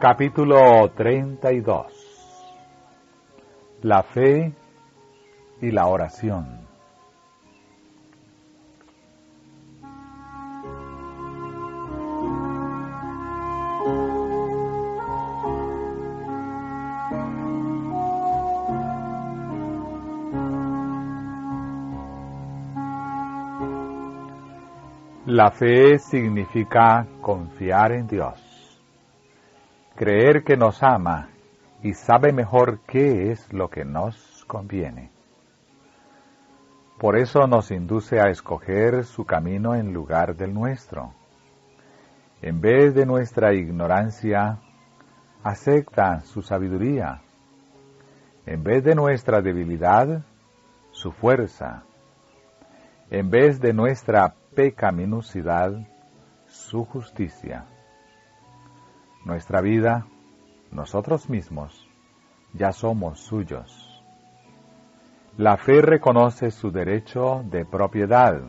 Capítulo 32. La fe y la oración. La fe significa confiar en Dios, creer que nos ama y sabe mejor qué es lo que nos conviene. Por eso nos induce a escoger su camino en lugar del nuestro. En vez de nuestra ignorancia, acepta su sabiduría. En vez de nuestra debilidad, su fuerza. En vez de nuestra pecaminosidad, su justicia. Nuestra vida, nosotros mismos, ya somos suyos. La fe reconoce su derecho de propiedad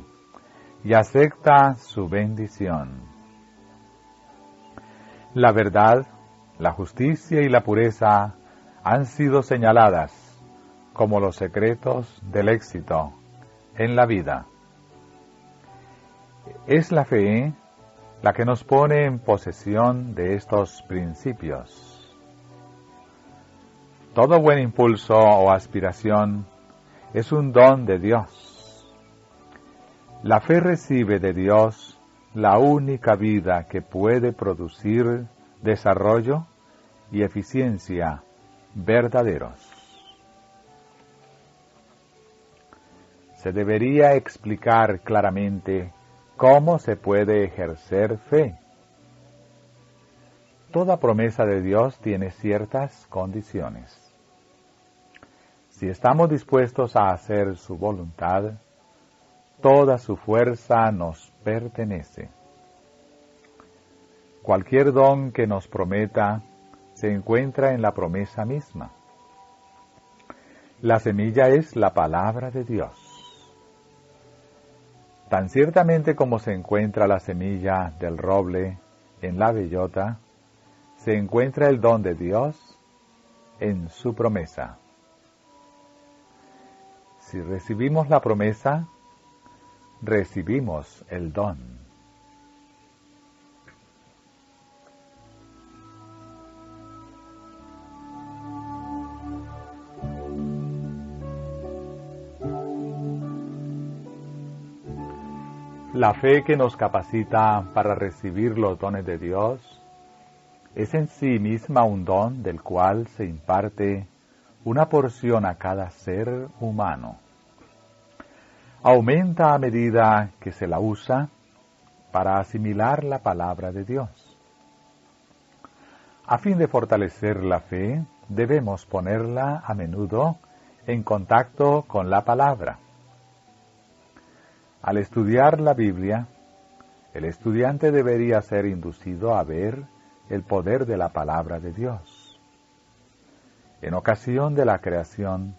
y acepta su bendición. La verdad, la justicia y la pureza han sido señaladas como los secretos del éxito en la vida. Es la fe la que nos pone en posesión de estos principios. Todo buen impulso o aspiración es un don de Dios. La fe recibe de Dios la única vida que puede producir desarrollo y eficiencia verdaderos. Se debería explicar claramente ¿cómo se puede ejercer fe? Toda promesa de Dios tiene ciertas condiciones. Si estamos dispuestos a hacer su voluntad, toda su fuerza nos pertenece. Cualquier don que nos prometa se encuentra en la promesa misma. La semilla es la palabra de Dios. Tan ciertamente como se encuentra la semilla del roble en la bellota, se encuentra el don de Dios en su promesa. Si recibimos la promesa, recibimos el don. La fe que nos capacita para recibir los dones de Dios es en sí misma un don del cual se imparte una porción a cada ser humano. Aumenta a medida que se la usa para asimilar la palabra de Dios. A fin de fortalecer la fe, debemos ponerla a menudo en contacto con la palabra. Al estudiar la Biblia, el estudiante debería ser inducido a ver el poder de la palabra de Dios. En ocasión de la creación,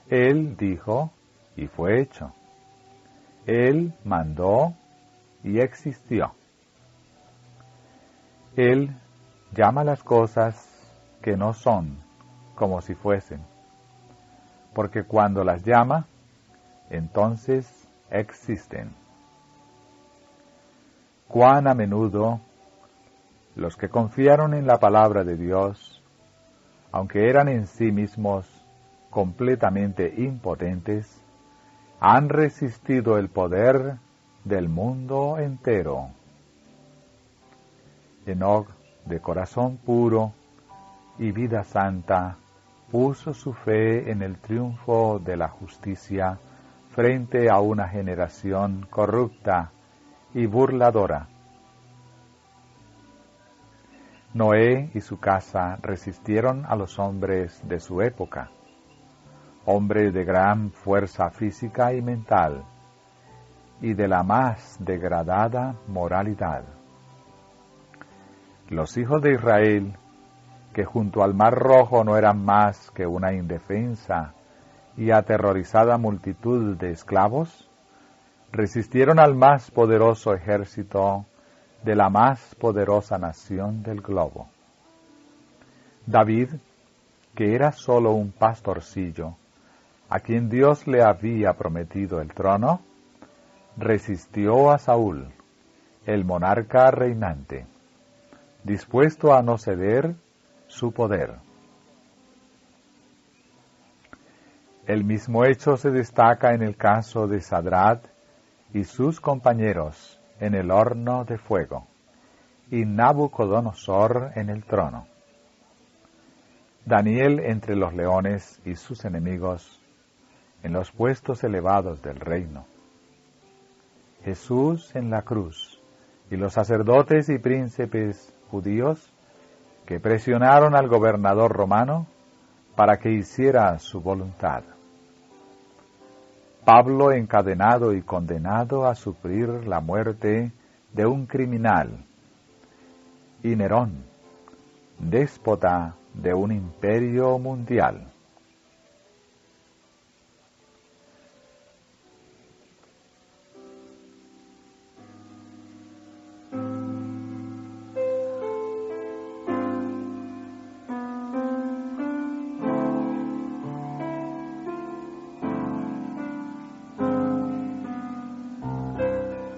Él dijo y fue hecho. Él mandó y existió. Él llama las cosas que no son como si fuesen, porque cuando las llama, entonces existen. Cuán a menudo los que confiaron en la palabra de Dios, aunque eran en sí mismos completamente impotentes, han resistido el poder del mundo entero. Enoc, de corazón puro y vida santa, puso su fe en el triunfo de la justicia frente a una generación corrupta y burladora. Noé y su casa resistieron a los hombres de su época, hombres de gran fuerza física y mental, y de la más degradada moralidad. Los hijos de Israel, que junto al Mar Rojo no eran más que una indefensa y aterrorizada multitud de esclavos, resistieron al más poderoso ejército de la más poderosa nación del globo. David, que era solo un pastorcillo, a quien Dios le había prometido el trono, resistió a Saúl, el monarca reinante, dispuesto a no ceder su poder. El mismo hecho se destaca en el caso de Sadrad y sus compañeros en el horno de fuego, y Nabucodonosor en el trono. Daniel entre los leones y sus enemigos, en los puestos elevados del reino. Jesús en la cruz, y los sacerdotes y príncipes judíos que presionaron al gobernador romano para que hiciera su voluntad. Pablo encadenado y condenado a sufrir la muerte de un criminal, y Nerón, déspota de un imperio mundial.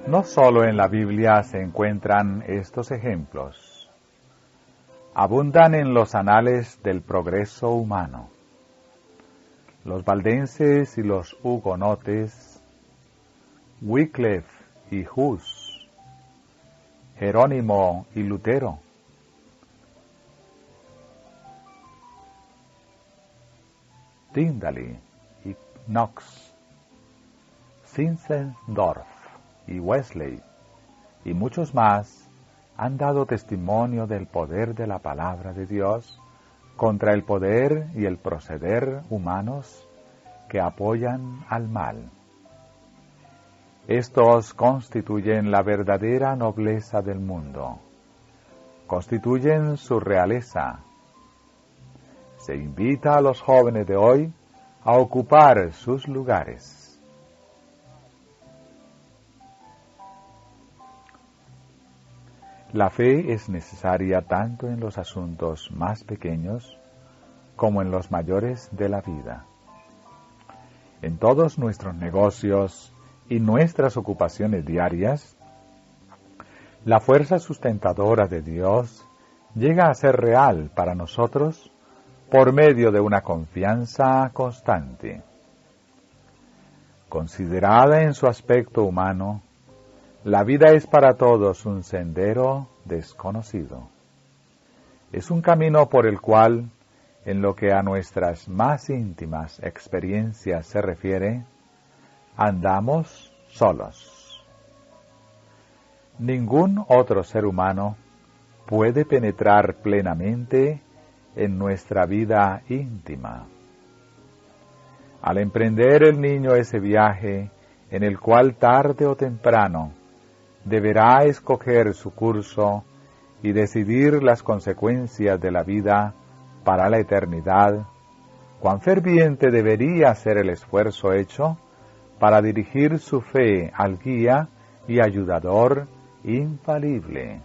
No solo en la Biblia se encuentran estos ejemplos, abundan en los anales del progreso humano. Los valdenses y los hugonotes, Wycliffe y Hus, Jerónimo y Lutero, Tyndale y Knox, Zinzendorf y Wesley, y muchos más, han dado testimonio del poder de la palabra de Dios contra el poder y el proceder humanos que apoyan al mal. Estos constituyen la verdadera nobleza del mundo, constituyen su realeza. Se invita a los jóvenes de hoy a ocupar sus lugares. La fe es necesaria tanto en los asuntos más pequeños como en los mayores de la vida. En todos nuestros negocios y nuestras ocupaciones diarias, la fuerza sustentadora de Dios llega a ser real para nosotros por medio de una confianza constante. Considerada en su aspecto humano, la vida es para todos un sendero desconocido. Es un camino por el cual, en lo que a nuestras más íntimas experiencias se refiere, andamos solos. Ningún otro ser humano puede penetrar plenamente en nuestra vida íntima. Al emprender el niño ese viaje, en el cual tarde o temprano deberá escoger su curso y decidir las consecuencias de la vida para la eternidad, cuán ferviente debería ser el esfuerzo hecho para dirigir su fe al guía y ayudador infalible.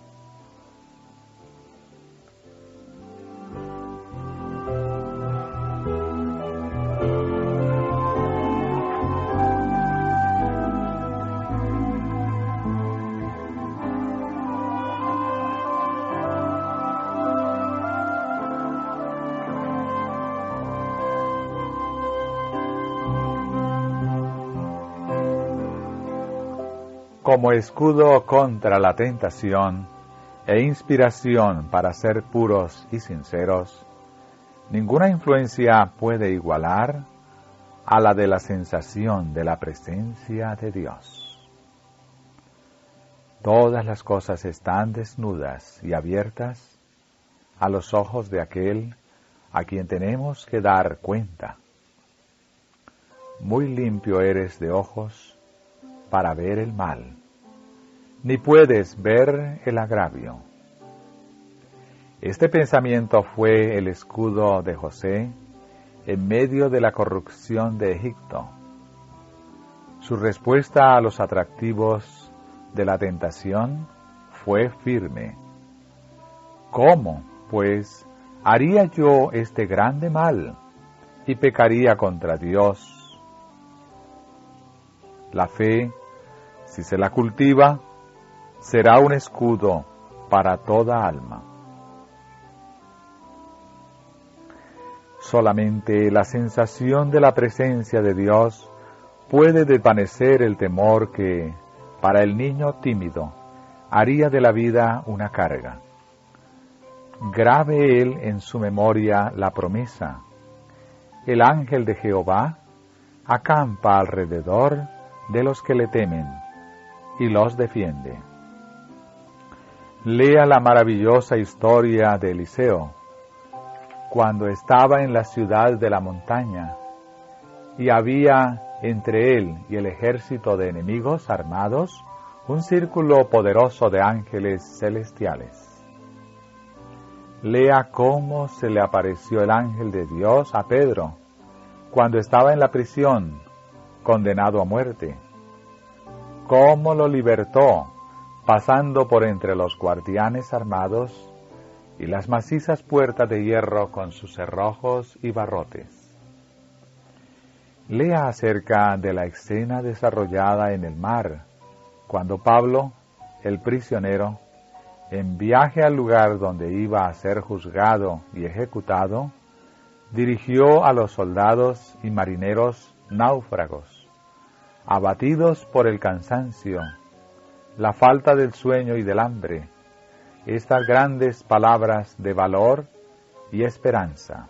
Como escudo contra la tentación e inspiración para ser puros y sinceros, ninguna influencia puede igualar a la de la sensación de la presencia de Dios. Todas las cosas están desnudas y abiertas a los ojos de aquel a quien tenemos que dar cuenta. Muy limpio eres de ojos para ver el mal, ni puedes ver el agravio. Este pensamiento fue el escudo de José en medio de la corrupción de Egipto. Su respuesta a los atractivos de la tentación fue firme. ¿Cómo, pues, ¿haría yo este grande mal y pecaría contra Dios? La fe, si se la cultiva, será un escudo para toda alma. Solamente la sensación de la presencia de Dios puede desvanecer el temor que, para el niño tímido, haría de la vida una carga. Grabe él en su memoria la promesa: el ángel de Jehová acampa alrededor de los que le temen y los defiende. Lea la maravillosa historia de Eliseo, cuando estaba en la ciudad de la montaña, y había entre él y el ejército de enemigos armados un círculo poderoso de ángeles celestiales. Lea cómo se le apareció el ángel de Dios a Pedro, cuando estaba en la prisión, condenado a muerte. Cómo lo libertó, pasando por entre los guardianes armados y las macizas puertas de hierro con sus cerrojos y barrotes. Lea acerca de la escena desarrollada en el mar, cuando Pablo, el prisionero, en viaje al lugar donde iba a ser juzgado y ejecutado, dirigió a los soldados y marineros náufragos, abatidos por el cansancio, la falta del sueño y del hambre, estas grandes palabras de valor y esperanza.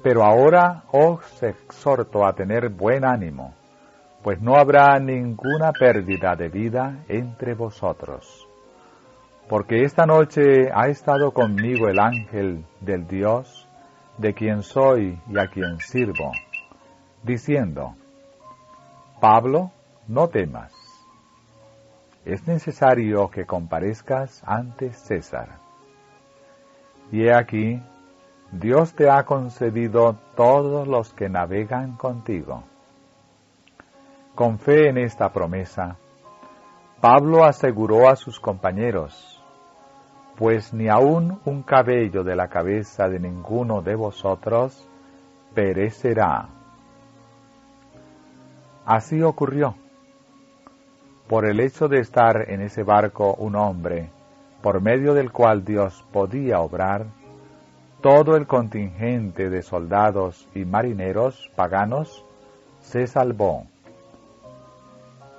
Pero ahora os exhorto a tener buen ánimo, pues no habrá ninguna pérdida de vida entre vosotros. Porque esta noche ha estado conmigo el ángel del Dios, de quien soy y a quien sirvo, diciendo: Pablo, no temas. Es necesario que comparezcas ante César. Y he aquí, Dios te ha concedido todos los que navegan contigo. Con fe en esta promesa, Pablo aseguró a sus compañeros: pues ni aun un cabello de la cabeza de ninguno de vosotros perecerá. Así ocurrió. Por el hecho de estar en ese barco un hombre, por medio del cual Dios podía obrar, todo el contingente de soldados y marineros paganos se salvó.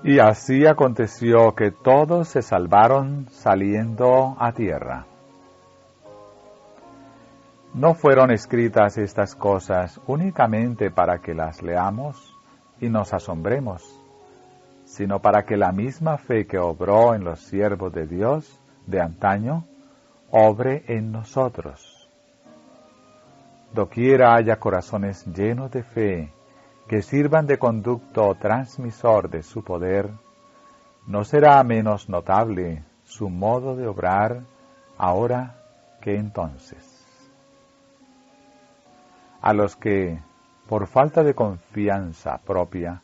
Y así aconteció que todos se salvaron saliendo a tierra. No fueron escritas estas cosas únicamente para que las leamos y nos asombremos, sino para que la misma fe que obró en los siervos de Dios de antaño, obre en nosotros. Doquiera haya corazones llenos de fe, que sirvan de conducto transmisor de su poder, no será menos notable su modo de obrar ahora que entonces. A los que, por falta de confianza propia,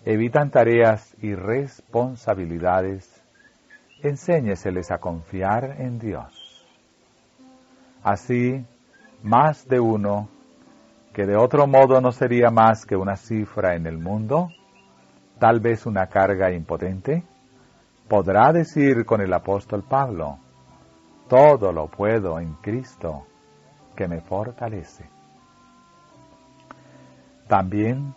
evitan tareas y responsabilidades, enséñeseles a confiar en Dios. Así, más de uno, que de otro modo no sería más que una cifra en el mundo, tal vez una carga impotente, podrá decir con el apóstol Pablo: todo lo puedo en Cristo, que me fortalece. También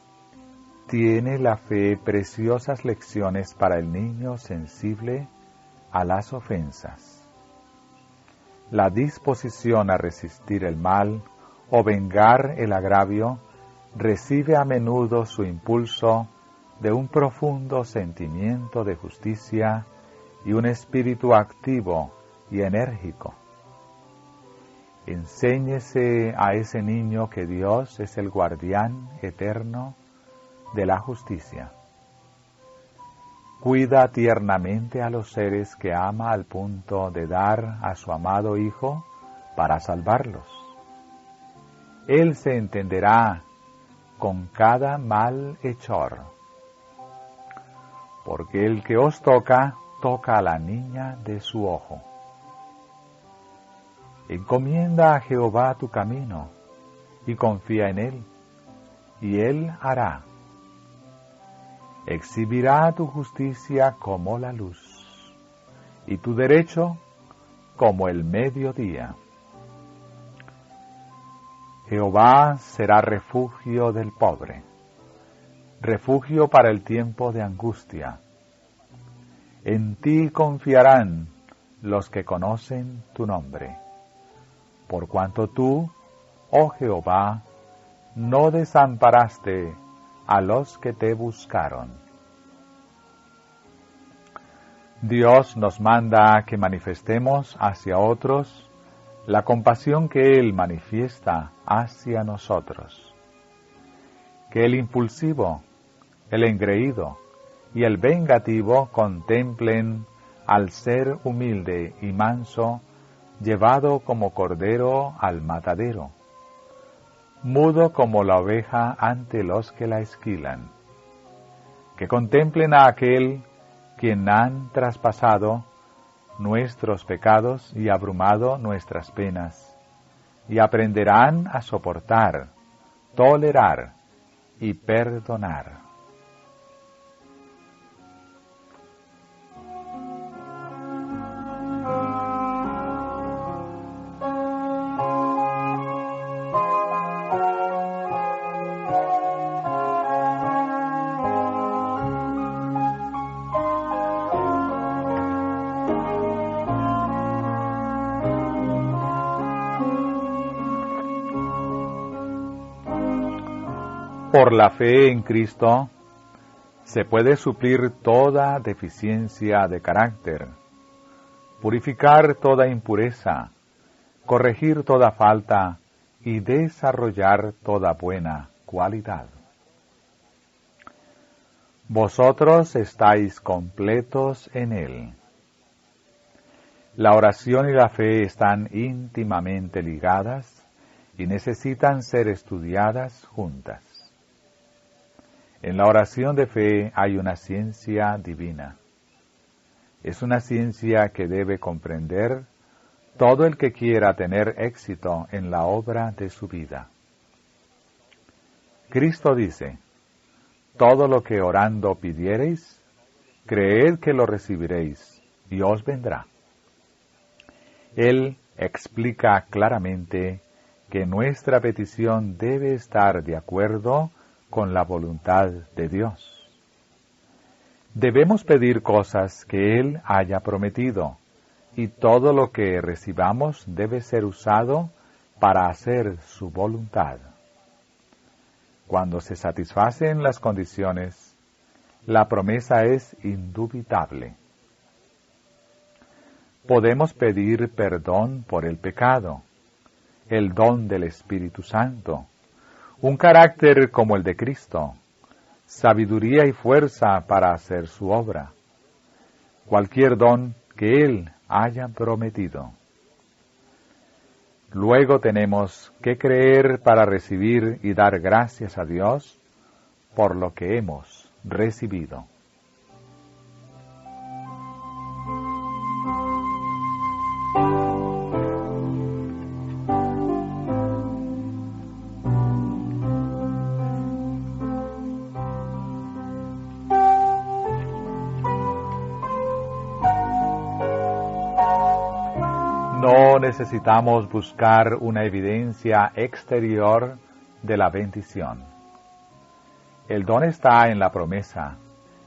tiene la fe preciosas lecciones para el niño sensible a las ofensas. La disposición a resistir el mal o vengar el agravio recibe a menudo su impulso de un profundo sentimiento de justicia y un espíritu activo y enérgico. Enséñese a ese niño que Dios es el guardián eterno de la justicia. Cuida tiernamente a los seres que ama al punto de dar a su amado Hijo para salvarlos. Él se entenderá con cada malhechor, porque el que os toca, toca a la niña de su ojo. Encomienda a Jehová tu camino, y confía en Él, y Él hará. Exhibirá tu justicia como la luz, y tu derecho como el mediodía. Jehová será refugio del pobre, refugio para el tiempo de angustia. En ti confiarán los que conocen tu nombre, por cuanto tú, oh Jehová, no desamparaste a los que te buscaron. Dios nos manda que manifestemos hacia otros la compasión que Él manifiesta hacia nosotros. Que el impulsivo, el engreído y el vengativo contemplen al ser humilde y manso, llevado como cordero al matadero, mudo como la oveja ante los que la esquilan. Que contemplen a aquel quien han traspasado nuestros pecados y abrumado nuestras penas, y aprenderán a soportar, tolerar y perdonar. Por la fe en Cristo se puede suplir toda deficiencia de carácter, purificar toda impureza, corregir toda falta y desarrollar toda buena cualidad. Vosotros estáis completos en Él. La oración y la fe están íntimamente ligadas y necesitan ser estudiadas juntas. En la oración de fe hay una ciencia divina. Es una ciencia que debe comprender todo el que quiera tener éxito en la obra de su vida. Cristo dice: todo lo que orando pidiereis, creed que lo recibiréis, y os vendrá. Él explica claramente que nuestra petición debe estar de acuerdo con la voluntad de Dios. Debemos pedir cosas que Él haya prometido, y todo lo que recibamos debe ser usado para hacer su voluntad. Cuando se satisfacen las condiciones, la promesa es indubitable. Podemos pedir perdón por el pecado, el don del Espíritu Santo, un carácter como el de Cristo, sabiduría y fuerza para hacer su obra, cualquier don que Él haya prometido. Luego tenemos que creer para recibir y dar gracias a Dios por lo que hemos recibido. No necesitamos buscar una evidencia exterior de la bendición. El don está en la promesa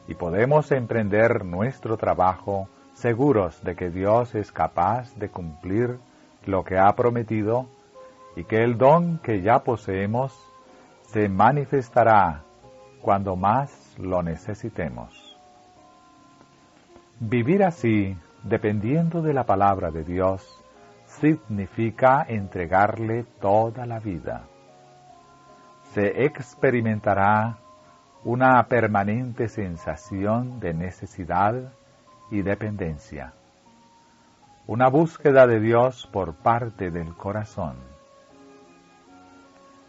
y podemos emprender nuestro trabajo seguros de que Dios es capaz de cumplir lo que ha prometido y que el don que ya poseemos se manifestará cuando más lo necesitemos. Vivir así, dependiendo de la palabra de Dios, significa entregarle toda la vida. Se experimentará una permanente sensación de necesidad y dependencia, una búsqueda de Dios por parte del corazón.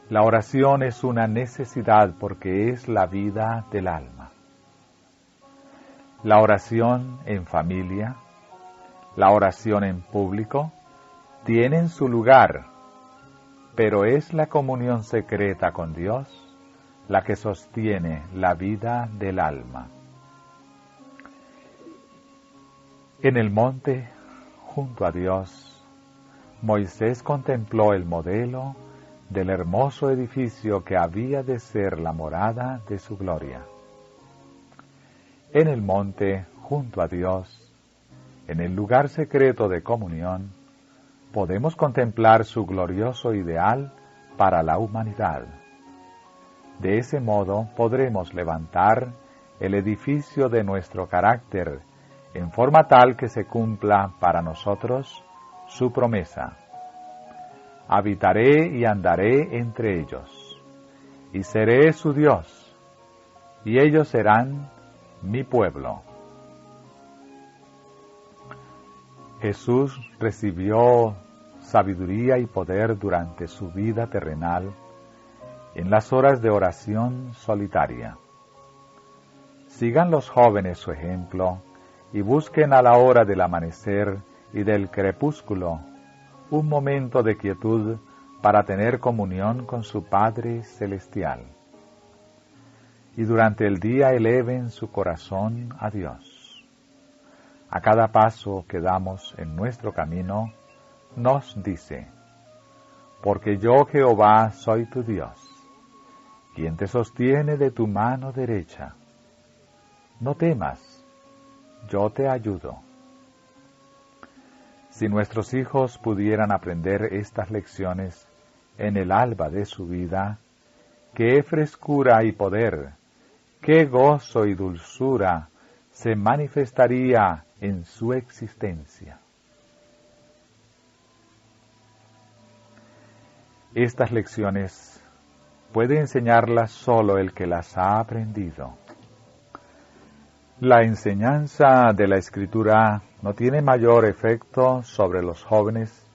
La oración es una necesidad porque es la vida del alma. La oración en familia, la oración en público, tienen su lugar, pero es la comunión secreta con Dios la que sostiene la vida del alma. En el monte, junto a Dios, Moisés contempló el modelo del hermoso edificio que había de ser la morada de su gloria. En el monte, junto a Dios, en el lugar secreto de comunión, podemos contemplar su glorioso ideal para la humanidad. De ese modo podremos levantar el edificio de nuestro carácter en forma tal que se cumpla para nosotros su promesa. Habitaré y andaré entre ellos, y seré su Dios, y ellos serán mi pueblo. Jesús recibió sabiduría y poder durante su vida terrenal en las horas de oración solitaria. Sigan los jóvenes su ejemplo y busquen a la hora del amanecer y del crepúsculo un momento de quietud para tener comunión con su Padre Celestial. Y durante el día eleven su corazón a Dios. A cada paso que damos en nuestro camino, nos dice: porque yo, Jehová, soy tu Dios, quien te sostiene de tu mano derecha. No temas, yo te ayudo. Si nuestros hijos pudieran aprender estas lecciones en el alba de su vida, qué frescura y poder, qué gozo y dulzura se manifestaría en su existencia. Estas lecciones puede enseñarlas solo el que las ha aprendido. La enseñanza de la Escritura no tiene mayor efecto sobre los jóvenes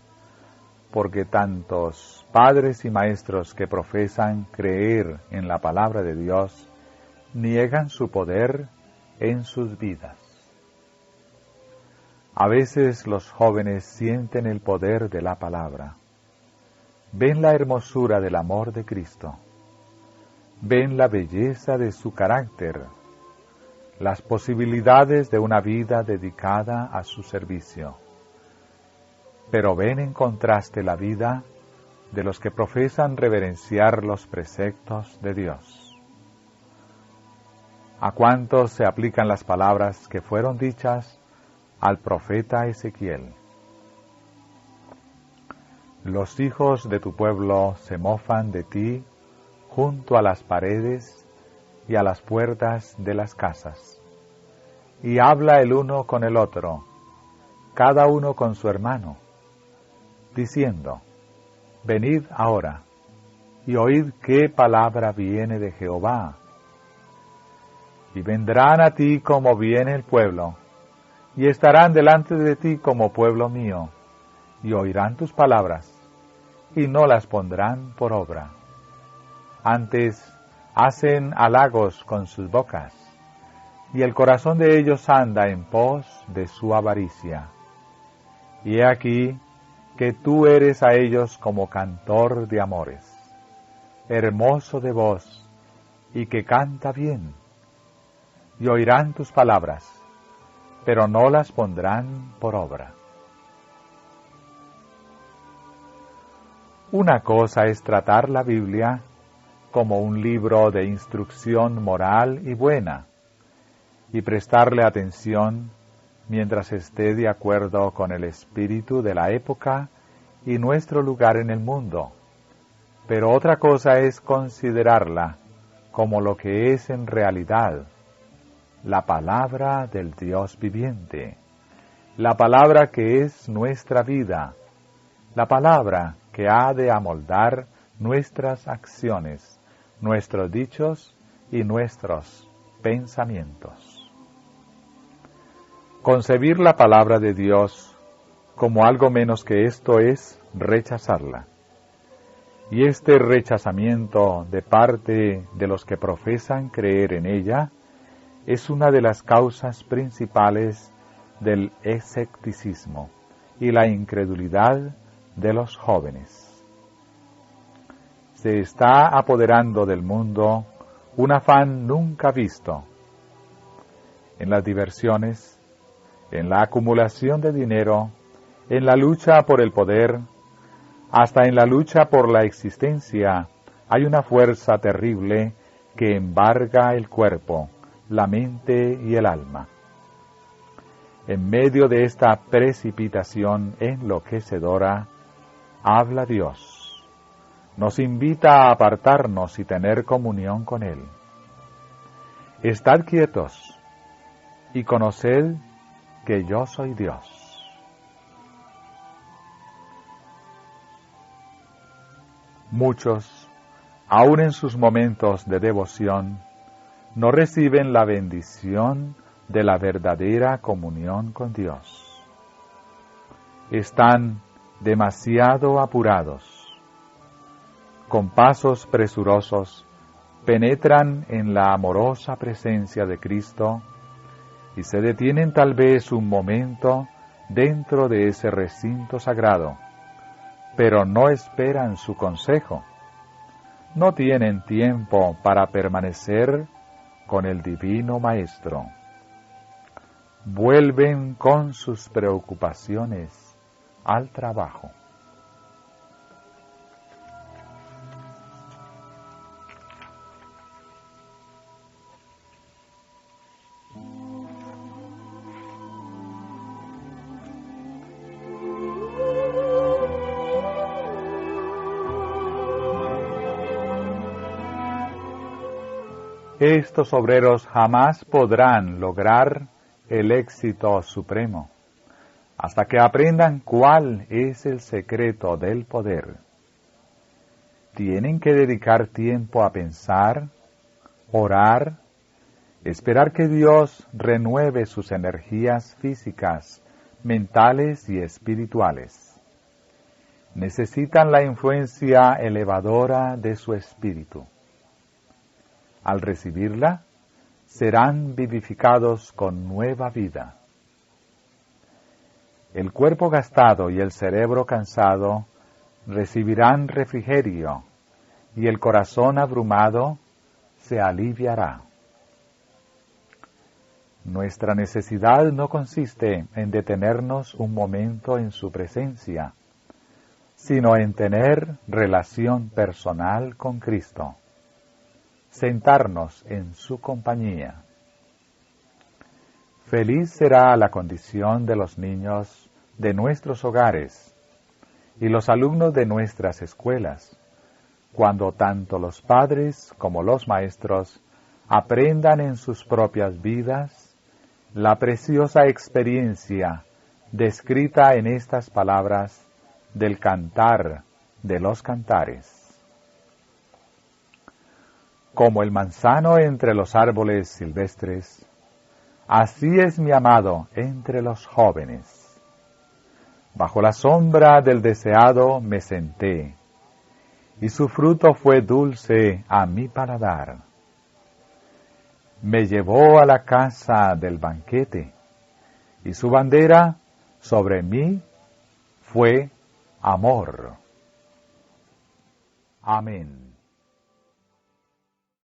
porque tantos padres y maestros que profesan creer en la palabra de Dios niegan su poder en sus vidas. A veces los jóvenes sienten el poder de la palabra, ven la hermosura del amor de Cristo, ven la belleza de su carácter, las posibilidades de una vida dedicada a su servicio, pero ven en contraste la vida de los que profesan reverenciar los preceptos de Dios. ¿A cuántos se aplican las palabras que fueron dichas al profeta Ezequiel? Los hijos de tu pueblo se mofan de ti junto a las paredes y a las puertas de las casas, y habla el uno con el otro, cada uno con su hermano, diciendo: venid ahora, y oíd qué palabra viene de Jehová. Y vendrán a ti como viene el pueblo, y estarán delante de ti como pueblo mío, y oirán tus palabras, y no las pondrán por obra. Antes hacen halagos con sus bocas, y el corazón de ellos anda en pos de su avaricia. Y he aquí que tú eres a ellos como cantor de amores, hermoso de voz, y que canta bien. Y oirán tus palabras, pero no las pondrán por obra. Una cosa es tratar la Biblia como un libro de instrucción moral y buena, y prestarle atención mientras esté de acuerdo con el espíritu de la época y nuestro lugar en el mundo. Pero otra cosa es considerarla como lo que es en realidad, la palabra del Dios viviente, la palabra que es nuestra vida, la palabra que ha de amoldar nuestras acciones, nuestros dichos y nuestros pensamientos. Concebir la palabra de Dios como algo menos que esto es rechazarla. Y este rechazamiento de parte de los que profesan creer en ella es una de las causas principales del escepticismo y la incredulidad de los jóvenes. Se está apoderando del mundo un afán nunca visto. En las diversiones, en la acumulación de dinero, en la lucha por el poder, hasta en la lucha por la existencia, hay una fuerza terrible que embarga el cuerpo, la mente y el alma. En medio de esta precipitación enloquecedora, habla Dios. Nos invita a apartarnos y tener comunión con Él. Estad quietos y conoced que yo soy Dios. Muchos, aun en sus momentos de devoción, no reciben la bendición de la verdadera comunión con Dios. Están demasiado apurados. Con pasos presurosos, penetran en la amorosa presencia de Cristo y se detienen tal vez un momento dentro de ese recinto sagrado, pero no esperan su consejo. No tienen tiempo para permanecer con el Divino Maestro. Vuelven con sus preocupaciones al trabajo. Estos obreros jamás podrán lograr el éxito supremo hasta que aprendan cuál es el secreto del poder. Tienen que dedicar tiempo a pensar, orar, esperar que Dios renueve sus energías físicas, mentales y espirituales. Necesitan la influencia elevadora de su espíritu. Al recibirla, serán vivificados con nueva vida. El cuerpo gastado y el cerebro cansado recibirán refrigerio, y el corazón abrumado se aliviará. Nuestra necesidad no consiste en detenernos un momento en su presencia, sino en tener relación personal con Cristo. Sentarnos en su compañía. Feliz será la condición de los niños de nuestros hogares y los alumnos de nuestras escuelas, cuando tanto los padres como los maestros aprendan en sus propias vidas la preciosa experiencia descrita en estas palabras del Cantar de los Cantares. Como el manzano entre los árboles silvestres, así es mi amado entre los jóvenes. Bajo la sombra del deseado me senté, y su fruto fue dulce a mi paladar. Me llevó a la casa del banquete, y su bandera sobre mí fue amor. Amén.